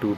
2